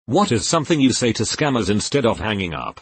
What is something you say to scammers instead of hanging up?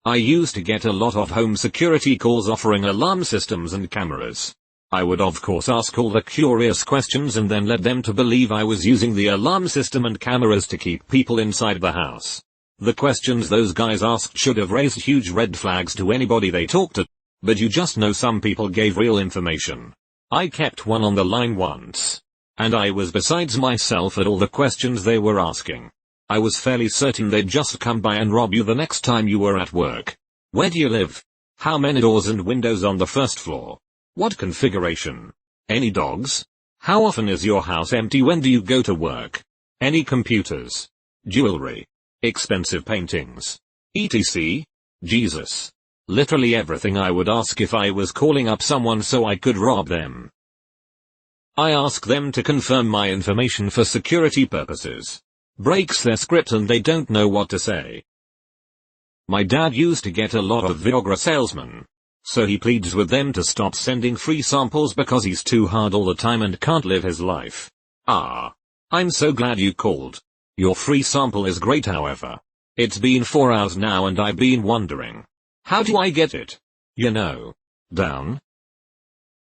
I used to get a lot of home security calls offering alarm systems and cameras. I would of course ask all the curious questions and then led them to believe I was using the alarm system and cameras to keep people inside the house. The questions those guys asked should have raised huge red flags to anybody they talked to. But you just know some people gave real information. I kept one on the line once. And I was besides myself at all the questions they were asking. I was fairly certain they'd just come by and rob you the next time you were at work. Where do you live? How many doors and windows on the first floor? What configuration? Any dogs? How often is your house empty? When do you go to work? Any computers? Jewelry? Expensive paintings? etc. Jesus. Literally everything I would ask if I was calling up someone so I could rob them. I ask them to confirm my information for security purposes. Breaks their script and they don't know what to say. My dad used to get a lot of Viagra salesmen. So he pleads with them to stop sending free samples because he's too hard all the time and can't live his life. I'm so glad you called. Your free sample is great, however. It's been 4 hours now and I've been wondering. How do I get it? You know. Down.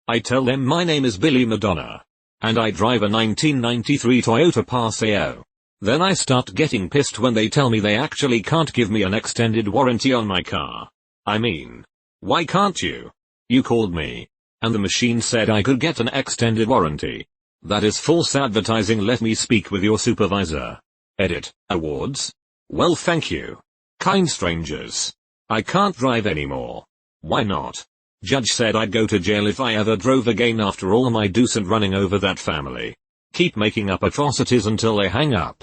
I tell them my name is Billy Madonna. And I drive a 1993 Toyota Paseo. Then I start getting pissed when they tell me they actually can't give me an extended warranty on my car. I mean, why can't you? You called me. And the machine said I could get an extended warranty. That is false advertising. Let me speak with your supervisor. Edit. Awards? Well, thank you. Kind strangers. I can't drive anymore. Why not? Judge said I'd go to jail if I ever drove again after all my do's and running over that family. Keep making up atrocities until they hang up.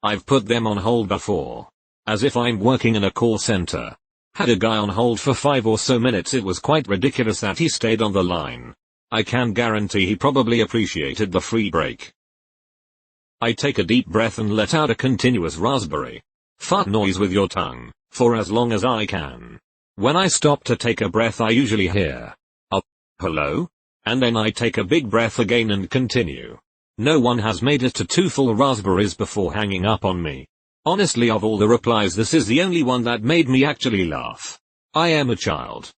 I've put them on hold before. As if I'm working in a call center. Had a guy on hold for 5 or so minutes. It was quite ridiculous that he stayed on the line. I can guarantee he probably appreciated the free break. I take a deep breath and let out a continuous raspberry fart noise with your tongue, for as long as I can. When I stop to take a breath I usually hear a hello? And then I take a big breath again and continue. No one has made it to 2 full raspberries before hanging up on me. Honestly, of all the replies this is the only one that made me actually laugh. I am a child.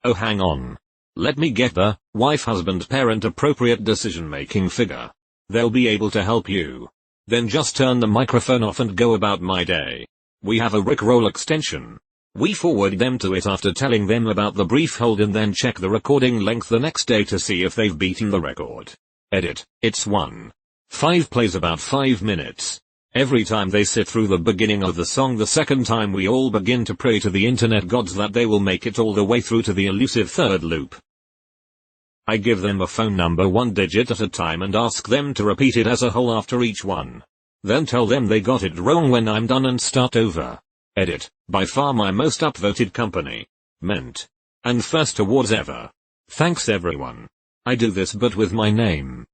Oh, hang on. Let me get the wife, husband, parent appropriate decision-making figure. They'll be able to help you. Then just turn the microphone off and go about my day. We have a Rickroll extension. We forward them to it after telling them about the brief hold and then check the recording length the next day to see if they've beaten the record. Edit. It's 1.5 plays about 5 minutes. Every time they sit through the beginning of the song, the second time we all begin to pray to the internet gods that they will make it all the way through to the elusive third loop. I give them a phone number 1 digit at a time and ask them to repeat it as a whole after each one. Then tell them they got it wrong when I'm done and start over. Edit. By far my most upvoted company. Mint. And first awards ever. Thanks everyone. I do this but with my name.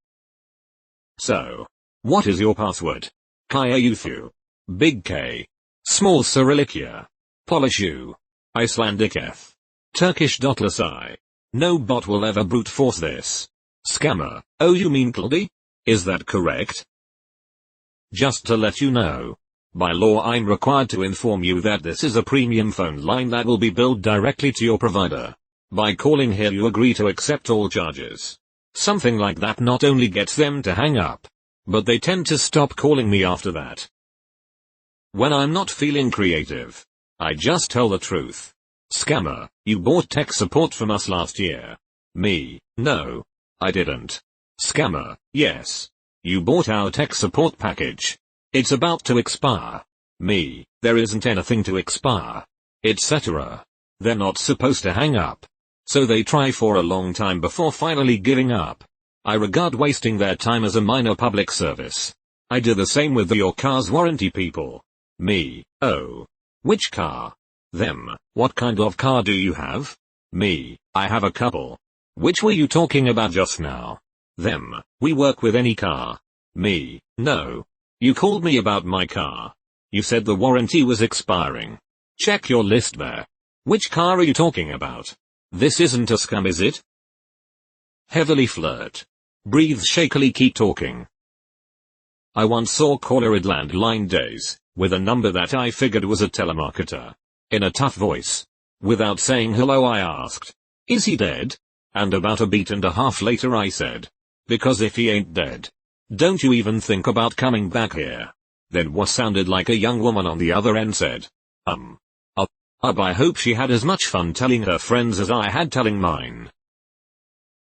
So. What is your password? Kaya Uthu. Big K. Small Cyrillicia. Polish U. Icelandic F. Turkish Dotlas I. No bot will ever brute force this. Scammer. Oh, you mean Clody? Is that correct? Just to let you know. By law I'm required to inform you that this is a premium phone line that will be billed directly to your provider. By calling here you agree to accept all charges. Something like that not only gets them to hang up, but they tend to stop calling me after that. When I'm not feeling creative, I just tell the truth. Scammer, you bought tech support from us last year. Me, no. I didn't. Scammer, yes. You bought our tech support package. It's about to expire. Me, there isn't anything to expire. Etc. They're not supposed to hang up. So they try for a long time before finally giving up. I regard wasting their time as a minor public service. I do the same with your car's warranty people. Me, oh. Which car? Them, what kind of car do you have? Me, I have a couple. Which were you talking about just now? Them, we work with any car. Me, no. You called me about my car. You said the warranty was expiring. Check your list there. Which car are you talking about? This isn't a scam, is it? Heavily flirt. Breathe shakily, keep talking. I once saw caller at landline days, with a number that I figured was a telemarketer. In a tough voice. Without saying hello I asked, "Is he dead?" And about a beat and a half later I said, "Because if he ain't dead, don't you even think about coming back here." Then what sounded like a young woman on the other end said, I hope she had as much fun telling her friends as I had telling mine.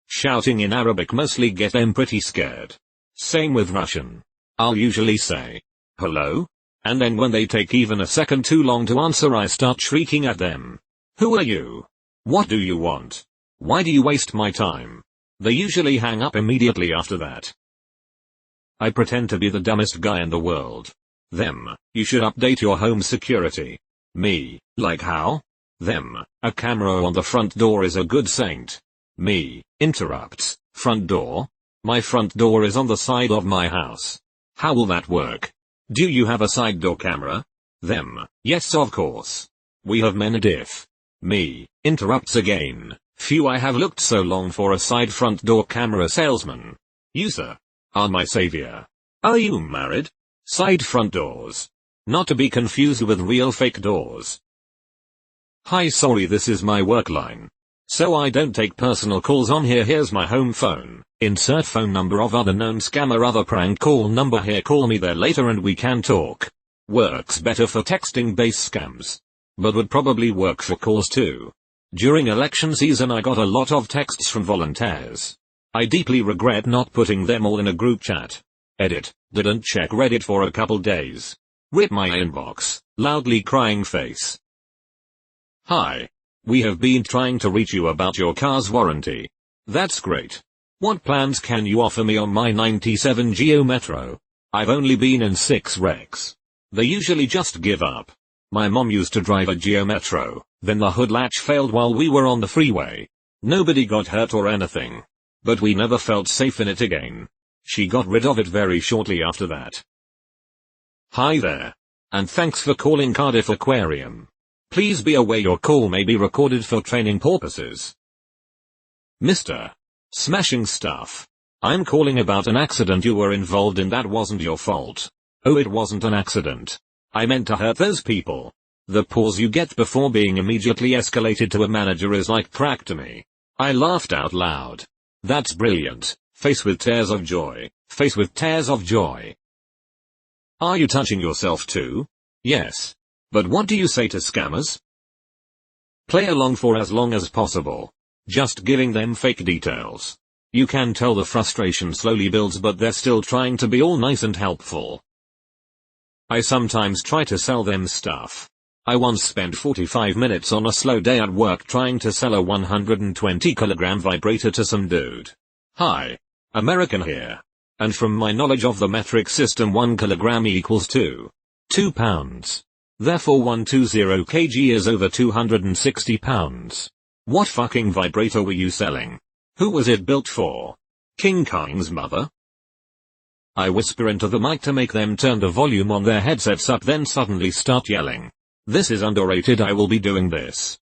Shouting in Arabic mostly get them pretty scared. Same with Russian. I'll usually say, "Hello?" And then when they take even a second too long to answer I start shrieking at them. "Who are you? What do you want? Why do you waste my time?" They usually hang up immediately after that. I pretend to be the dumbest guy in the world. Them, "You should update your home security." Me, "Like how?" Them, "A camera on the front door is a good saint." Me, interrupts, "Front door? My front door is on the side of my house. How will that work? Do you have a side door camera?" Them, "Yes of course. We have many diff." Me, interrupts again, "Phew, I have looked so long for a side front door camera salesman. You sir, are my savior. Are you married? Side front doors. Not to be confused with real fake doors." "Hi, sorry, this is my work line. So I don't take personal calls on here. Here's my home phone. Insert phone number of other known scammer, other prank call number here. Call me there later and we can talk." Works better for texting based scams. But would probably work for calls too. During election season I got a lot of texts from volunteers. I deeply regret not putting them all in a group chat. Edit, didn't check Reddit for a couple days. Rip my inbox, loudly crying face. "Hi. We have been trying to reach you about your car's warranty." "That's great. What plans can you offer me on my 97 Geo Metro? I've only been in 6 wrecks. They usually just give up. My mom used to drive a Geo Metro, then the hood latch failed while we were on the freeway. Nobody got hurt or anything. But we never felt safe in it again. She got rid of it very shortly after that." "Hi there. And thanks for calling Cardiff Aquarium. Please be aware your call may be recorded for training purposes." "Mr. Smashing Stuff. I'm calling about an accident you were involved in that wasn't your fault." "Oh, it wasn't an accident. I meant to hurt those people." The pause you get before being immediately escalated to a manager is like crack to me. I laughed out loud. "That's brilliant. Face with tears of joy. Face with tears of joy." "Are you touching yourself too?" "Yes. But what do you say to scammers?" Play along for as long as possible. Just giving them fake details. You can tell the frustration slowly builds, but they're still trying to be all nice and helpful. I sometimes try to sell them stuff. I once spent 45 minutes on a slow day at work trying to sell a 120 kilogram vibrator to some dude. "Hi. American here. And from my knowledge of the metric system 1 kilogram equals 2 pounds. Therefore 120 kg is over 260 pounds. What fucking vibrator were you selling? Who was it built for? King Kong's mother?" I whisper into the mic to make them turn the volume on their headsets up, then suddenly start yelling. "This is underrated. I will be doing this."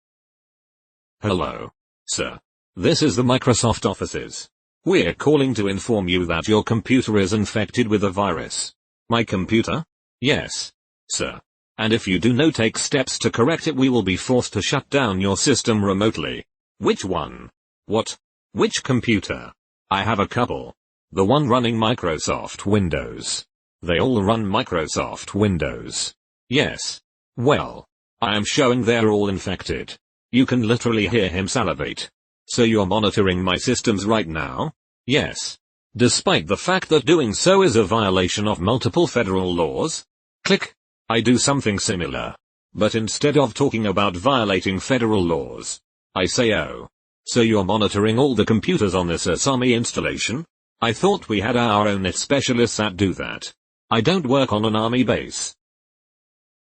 "Hello, sir. This is the Microsoft offices. We're calling to inform you that your computer is infected with a virus." "My computer?" "Yes, sir. And if you do not take steps to correct it, we will be forced to shut down your system remotely." "Which one?" "What? Which computer?" "I have a couple. The one running Microsoft Windows." "They all run Microsoft Windows." "Yes. Well, I am showing they're all infected. You can literally hear him salivate." "So you're monitoring my systems right now?" "Yes. Despite the fact that doing so is a violation of multiple federal laws?" Click. I do something similar. But instead of talking about violating federal laws, I say, "Oh. So you're monitoring all the computers on this Army installation? I thought we had our own specialists that do that. I don't work on an Army base."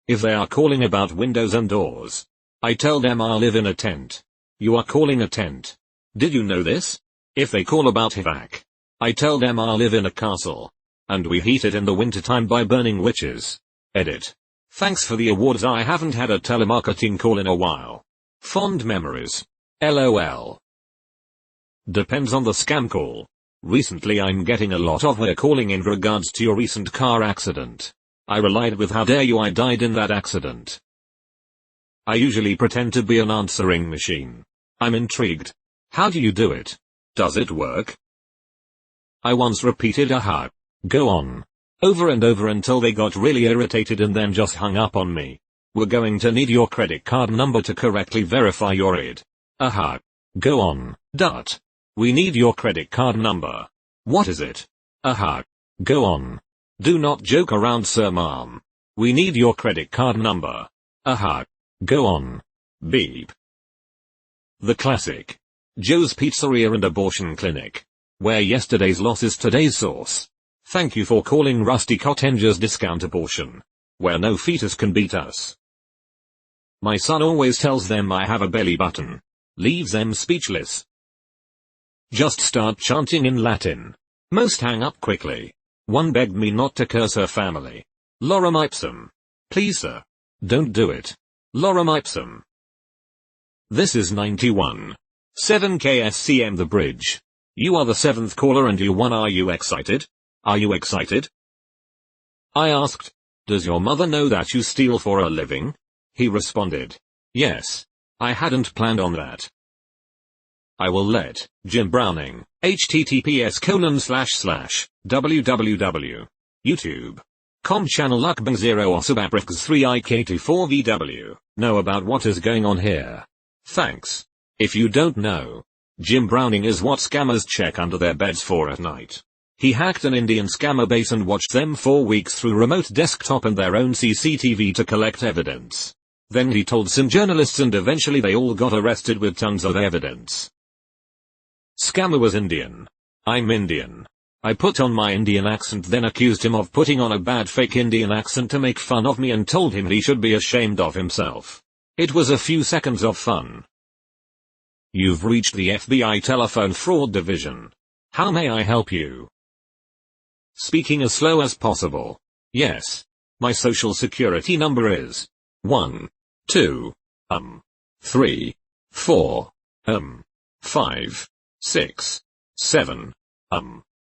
If they are calling about windows and doors, I tell them I live in a tent. "You are calling a tent. Did you know this?" If they call about HVAC, I tell them I live in a castle. And we heat it in the wintertime by burning witches. Edit. Thanks for the awards. I haven't had a telemarketing call in a while. Fond memories. LOL. Depends on the scam call. Recently I'm getting a lot of calling in regards to your recent car accident. I relied with how dare you I died in that accident. I usually pretend to be an answering machine. I'm intrigued. How do you do it? Does it work? I once repeated aha. Go on. Over and over until they got really irritated and then just hung up on me. We're going to need your credit card number to correctly verify your ID. Aha. Go on. Dot. We need your credit card number. What is it? Aha. Go on. Do not joke around, sir, ma'am. We need your credit card number. Aha. Go on. Beep. The classic. Joe's Pizzeria and Abortion Clinic. Where yesterday's loss is today's source. Thank you for calling Rusty Cottinger's Discount Abortion. Where no fetus can beat us. My son always tells them I have a belly button. Leaves them speechless. Just start chanting in Latin. Most hang up quickly. One begged me not to curse her family. Lorem ipsum. Please sir. Don't do it. Lorem ipsum. This is 91. 7 KSCM The Bridge. You are the 7th caller and you won. Are you excited? Are you excited? I asked. Does your mother know that you steal for a living? He responded. Yes. I hadn't planned on that. I will let Jim Browning, https://www. YouTube.com channel Ukbang 0 Osubaprix 3 IK24VW, know about what is going on here. Thanks. If you don't know, Jim Browning is what scammers check under their beds for at night. He hacked an Indian scammer base and watched them for weeks through remote desktop and their own CCTV to collect evidence. Then he told some journalists and eventually they all got arrested with tons of evidence. Scammer was Indian. I'm Indian. I put on my Indian accent, then accused him of putting on a bad fake Indian accent to make fun of me and told him he should be ashamed of himself. It was a few seconds of fun. You've reached the FBI Telephone Fraud Division. How may I help you? Speaking as slow as possible. Yes. My social security number is 1, 2, 3, 4, 5, 6, 7,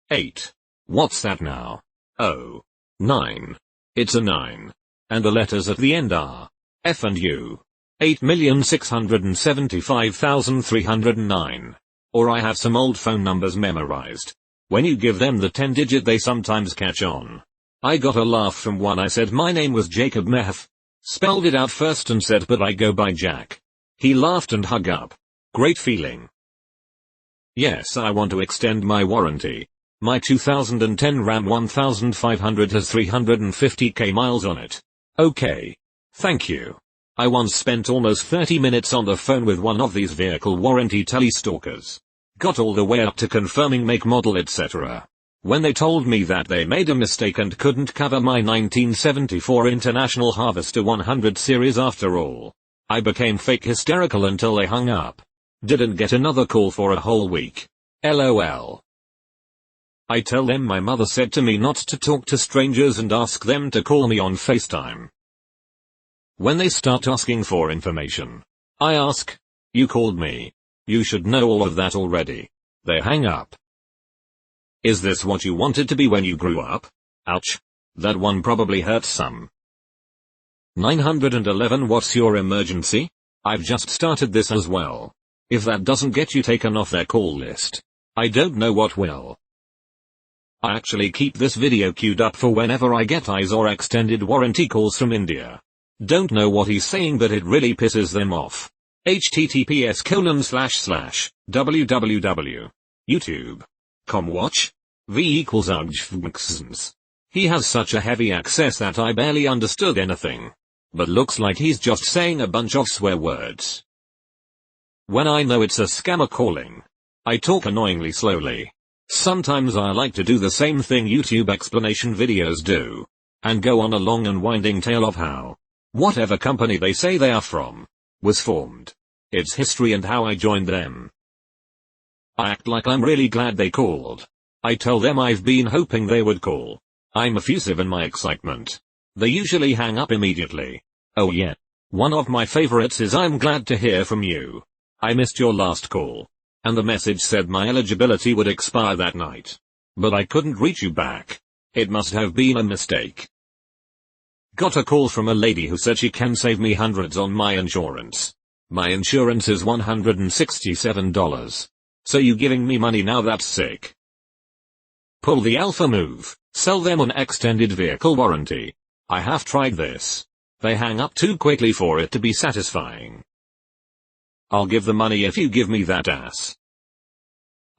8. What's that now? Oh. 9. It's a 9. And the letters at the end are F and U. 8,675,309. Or I have some old phone numbers memorized. When you give them the 10-digit they sometimes catch on. I got a laugh from one. I said my name was Jacob Meth. Spelled it out first and said but I go by Jack. He laughed and hung up. Great feeling. Yes, I want to extend my warranty. My 2010 Ram 1500 has 350k miles on it. Okay. Thank you. I once spent almost 30 minutes on the phone with one of these vehicle warranty telestalkers. Got all the way up to confirming make, model, etc. When they told me that they made a mistake and couldn't cover my 1974 International Harvester 100 series after all. I became fake hysterical until they hung up. Didn't get another call for a whole week. LOL. I tell them my mother said to me not to talk to strangers and ask them to call me on FaceTime. When they start asking for information, I ask, you called me. You should know all of that already. They hang up. Is this what you wanted to be when you grew up? Ouch. That one probably hurts some. 911. What's your emergency? I've just started this as well. If that doesn't get you taken off their call list, I don't know what will. I actually keep this video queued up for whenever I get eyes or extended warranty calls from India. Don't know what he's saying but it really pisses them off. https://www. YouTube.com watch. V equals UGFXNS. He has such a heavy access that I barely understood anything. But looks like he's just saying a bunch of swear words. When I know it's a scammer calling, I talk annoyingly slowly. Sometimes I like to do the same thing YouTube explanation videos do. And go on a long and winding tale of how whatever company they say they are from was formed, its history and how I joined them. I act like I'm really glad they called. I tell them I've been hoping they would call. I'm effusive in my excitement. They usually hang up immediately. Oh yeah. One of my favorites is I'm glad to hear from you. I missed your last call. and the message said my eligibility would expire that night. But I couldn't reach you back. It must have been a mistake. Got a call from a lady who said she can save me hundreds on my insurance. My insurance is $167. So you giving me money now? That's sick. Pull the alpha move. Sell them on extended vehicle warranty. I have tried this. They hang up too quickly for it to be satisfying. I'll give the money if you give me that ass.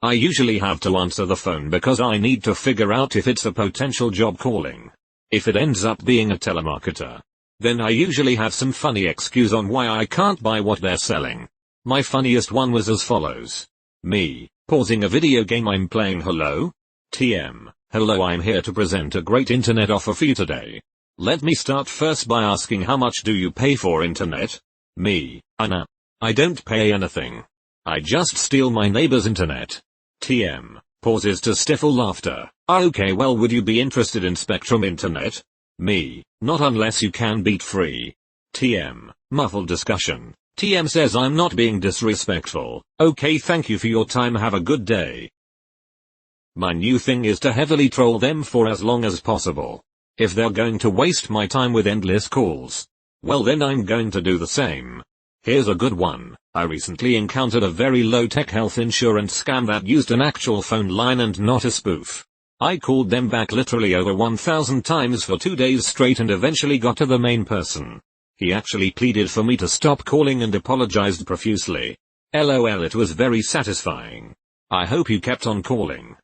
I usually have to answer the phone because I need to figure out if it's a potential job calling. If it ends up being a telemarketer, then I usually have some funny excuse on why I can't buy what they're selling. My funniest one was as follows. Me, pausing a video game I'm playing. Hello? TM, hello, I'm here to present a great internet offer for you today. Let me start first by asking, how much do you pay for internet? Me, Anna. I don't pay anything. I just steal my neighbor's internet. TM, pauses to stifle laughter. Okay, well, would you be interested in Spectrum internet? Me, not unless you can beat free. TM, muffled discussion. TM says, I'm not being disrespectful. Okay, thank you for your time, have a good day. My new thing is to heavily troll them for as long as possible. If they're going to waste my time with endless calls, well then I'm going to do the same. Here's a good one. I recently encountered a very low-tech health insurance scam that used an actual phone line and not a spoof. I called them back literally over 1,000 times for 2 days straight and eventually got to the main person. He actually pleaded for me to stop calling and apologized profusely. LOL, it was very satisfying. I hope you kept on calling.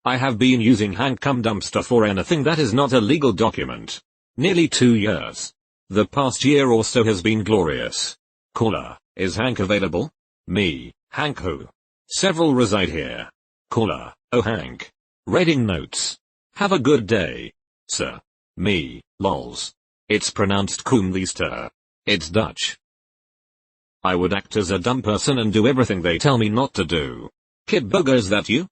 I have been using Hank Cum Dumpster for anything that is not a legal document. Nearly 2 years. The past year or so has been glorious. Caller, is Hank available? Me, Hank who? Several reside here. Caller, oh Hank. Reading notes. Have a good day. Sir. Me, lols. It's pronounced Koemliester. It's Dutch. I would act as a dumb person and do everything they tell me not to do. Kid Bugger, is that you?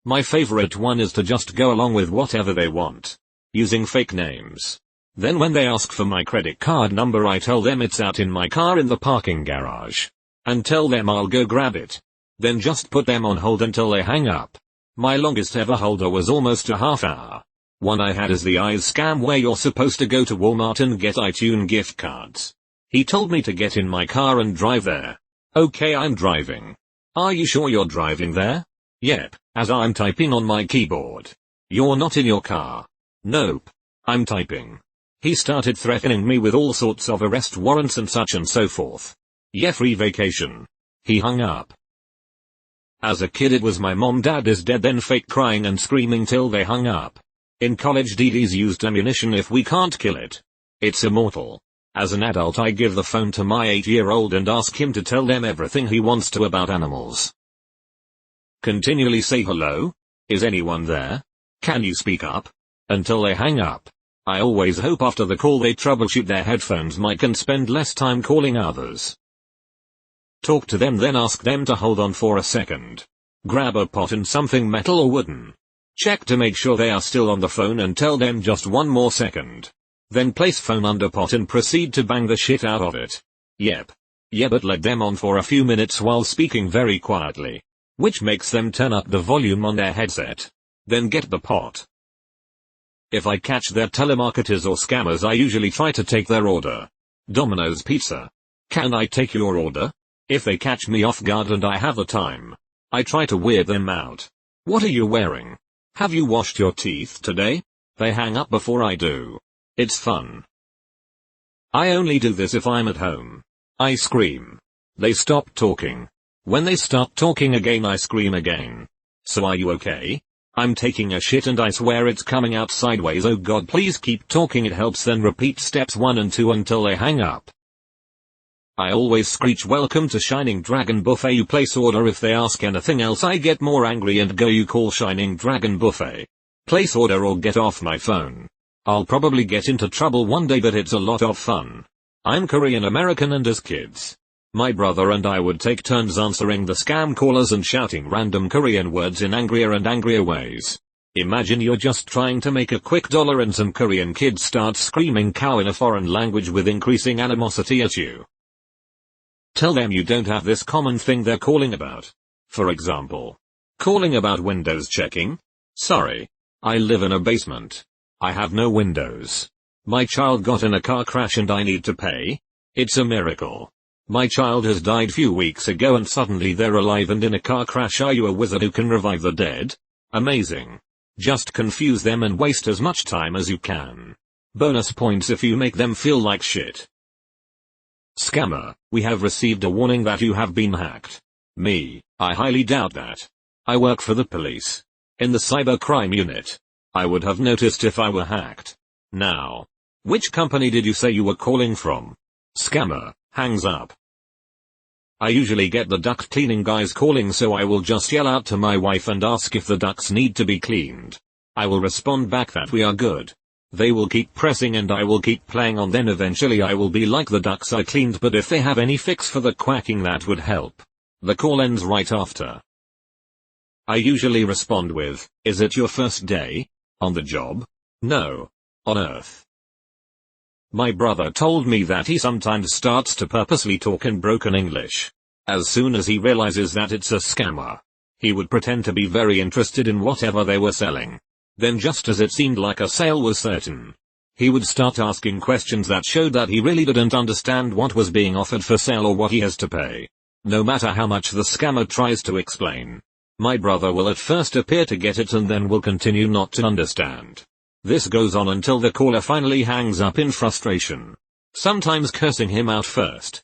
My favorite one is to just go along with whatever they want. Using fake names. Then when they ask for my credit card number, I tell them it's out in my car in the parking garage. And tell them I'll go grab it. Then just put them on hold until they hang up. My longest ever holder was almost a half hour. One I had is the Eyes scam where you're supposed to go to Walmart and get iTunes gift cards. He told me to get in my car and drive there. Okay, I'm driving. Are you sure you're driving there? Yep, as I'm typing on my keyboard. You're not in your car. Nope. I'm typing. He started threatening me with all sorts of arrest warrants and such and so forth. Yeah, free vacation. He hung up. As a kid it was my mom dad is dead then fake crying and screaming till they hung up. In college DDs used ammunition if we can't kill it. It's immortal. As an adult I give the phone to my 8-year-old and ask him to tell them everything he wants to about animals. Continually say hello? Is anyone there? Can you speak up? Until they hang up. I always hope after the call they troubleshoot their headphones mic and spend less time calling others. Talk to them then ask them to hold on for a second. Grab a pot and something metal or wooden. Check to make sure they are still on the phone and tell them just one more second. Then place phone under pot and proceed to bang the shit out of it. Yep. Yeah, but let them on for a few minutes while speaking very quietly. Which makes them turn up the volume on their headset. Then get the pot. If I catch their telemarketers or scammers I usually try to take their order. Domino's Pizza. Can I take your order? If they catch me off guard and I have the time, I try to weird them out. What are you wearing? Have you washed your teeth today? They hang up before I do. It's fun. I only do this if I'm at home. I scream. They stop talking. When they start talking again I scream again. So are you okay? I'm taking a shit and I swear it's coming out sideways. Oh god, please keep talking, it helps. Then repeat steps 1 and 2 until they hang up. I always screech welcome to Shining Dragon Buffet. You place order. If they ask anything else I get more angry and go, you call Shining Dragon Buffet. Place order or get off my phone. I'll probably get into trouble one day but it's a lot of fun. I'm Korean American and as kids, my brother and I would take turns answering the scam callers and shouting random Korean words in angrier and angrier ways. Imagine you're just trying to make a quick dollar and some Korean kid starts screaming cow in a foreign language with increasing animosity at you. Tell them you don't have this common thing they're calling about. For example, calling about windows checking. Sorry. I live in a basement. I have no windows. My child got in a car crash and I need to pay. It's a miracle. My child has died few weeks ago and suddenly they're alive and in a car crash. Are you a wizard who can revive the dead? Amazing. Just confuse them and waste as much time as you can. Bonus points if you make them feel like shit. Scammer, we have received a warning that you have been hacked. Me, I highly doubt that. I work for the police. In the cybercrime unit. I would have noticed if I were hacked. Now. Which company did you say you were calling from? Scammer, hangs up. I usually get the duct cleaning guys calling, so I will just yell out to my wife and ask if the ducts need to be cleaned. I will respond back that we are good. They will keep pressing and I will keep playing on, then eventually I will be like, the ducts are cleaned, but if they have any fix for the quacking that would help. The call ends right after. I usually respond with, is it your first day? On the job? No. On Earth. My brother told me that he sometimes starts to purposely talk in broken English. As soon as he realizes that it's a scammer, he would pretend to be very interested in whatever they were selling. Then just as it seemed like a sale was certain, he would start asking questions that showed that he really didn't understand what was being offered for sale or what he has to pay. No matter how much the scammer tries to explain, my brother will at first appear to get it and then will continue not to understand. This goes on until the caller finally hangs up in frustration, sometimes cursing him out first.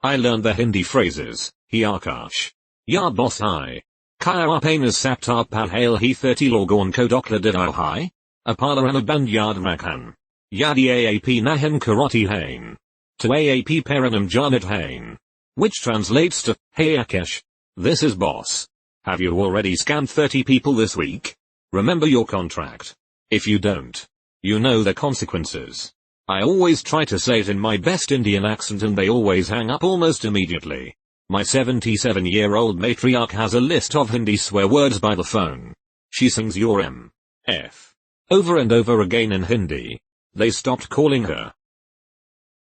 I learned the Hindi phrases, hi Akash. Ya boss hi. Kaya apanas saptar palhale he 30 logon kodokla didao hi? Apala band yard rakan. Yadi aap nahan karati hain. To aap paranam janit hain. Which translates to, hey Akash. This is boss. Have you already scammed 30 people this week? Remember your contract. If you don't, you know the consequences. I always try to say it in my best Indian accent and they always hang up almost immediately. My 77-year-old matriarch has a list of Hindi swear words by the phone. She sings your M.F. over and over again in Hindi. They stopped calling her.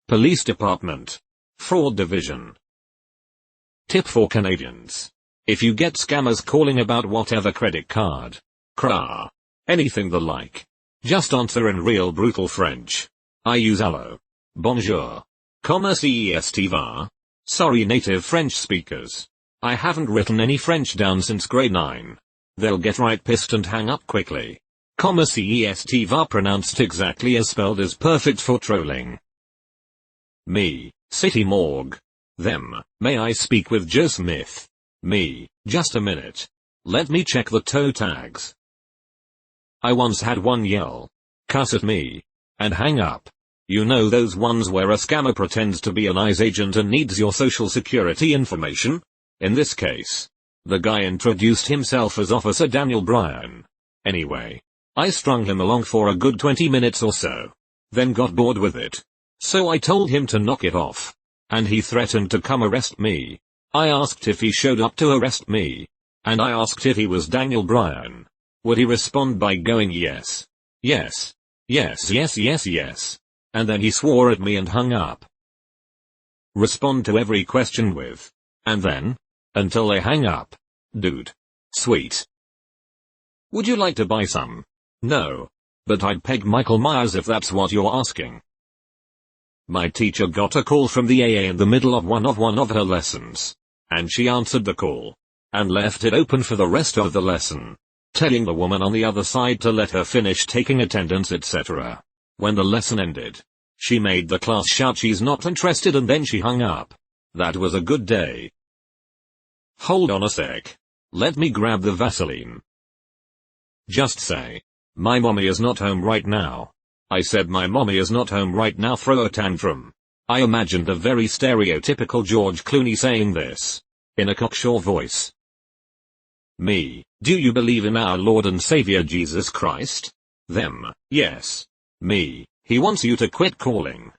Police Department. Fraud Division. Tip for Canadians. If you get scammers calling about whatever credit card, CRA, anything the like, just answer in real brutal French. I use allo. Bonjour. Comment est va? Sorry native French speakers. I haven't written any French down since grade 9. They'll get right pissed and hang up quickly. Comment est va pronounced exactly as spelled is perfect for trolling. Me, City Morgue. Them, may I speak with Joe Smith? Me, just a minute. Let me check the toe tags. I once had one yell, cuss at me, and hang up. You know those ones where a scammer pretends to be an ICE agent and needs your social security information? In this case, the guy introduced himself as Officer Daniel Bryan. Anyway, I strung him along for a good 20 minutes or so, then got bored with it. So I told him to knock it off, and he threatened to come arrest me. I asked if he showed up to arrest me, and I asked if he was Daniel Bryan. Would he respond by going yes, yes, yes, yes, yes, yes, and then he swore at me and hung up. Respond to every question with, and then, until they hang up. Dude. Sweet. Would you like to buy some? No. But I'd peg Michael Myers if that's what you're asking. My teacher got a call from the AA in the middle of one of her lessons, and she answered the call, and left it open for the rest of the lesson, telling the woman on the other side to let her finish taking attendance, etc. When the lesson ended, she made the class shout she's not interested and then she hung up. That was a good day. Hold on a sec. Let me grab the Vaseline. Just say, my mommy is not home right now. I said my mommy is not home right now, throw a tantrum. I imagined a very stereotypical George Clooney saying this, in a cocksure voice. Me, do you believe in our Lord and Savior Jesus Christ? Them, yes. Me, he wants you to quit calling.